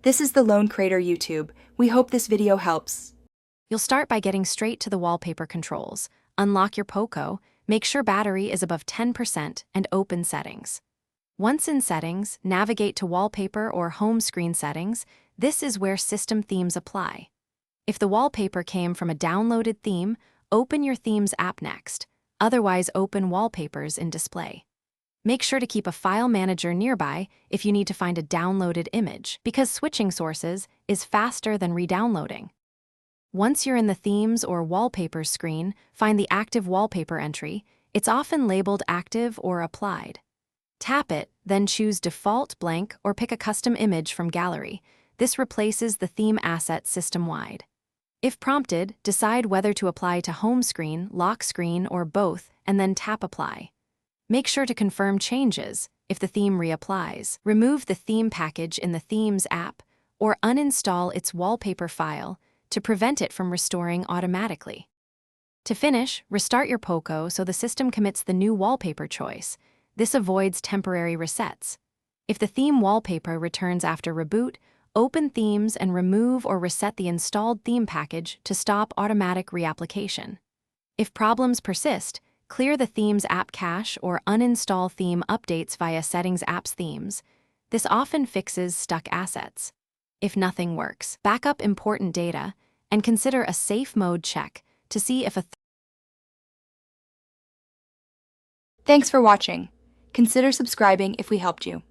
This is the Lone Crater YouTube. We hope this video helps. You'll start by getting straight to the wallpaper controls. Unlock your Poco, make sure battery is above 10%, and open Settings. Once in Settings, navigate to Wallpaper or Home Screen Settings. This is where system themes apply. If the wallpaper came from a downloaded theme, open your Themes app next. Otherwise, open Wallpapers in Display. Make sure to keep a file manager nearby if you need to find a downloaded image, because switching sources is faster than re-downloading. Once you're in the Themes or Wallpapers screen, find the Active Wallpaper entry. It's often labeled Active or Applied. Tap it, then choose Default Blank or pick a custom image from Gallery. This replaces the theme asset system-wide. If prompted, decide whether to apply to Home Screen, Lock Screen, or both, and then tap Apply. Make sure to confirm changes if the theme reapplies. Remove the theme package in the Themes app or uninstall its wallpaper file to prevent it from restoring automatically. To finish, restart your Poco so the system commits the new wallpaper choice. This avoids temporary resets. If the theme wallpaper returns after reboot, open Themes and remove or reset the installed theme package to stop automatic reapplication. If problems persist, clear the Themes app cache or uninstall theme updates via Settings Apps Themes. This often fixes stuck assets. If nothing works, back up important data and consider a safe mode check to see if a Thanks for watching. Consider subscribing if we helped you.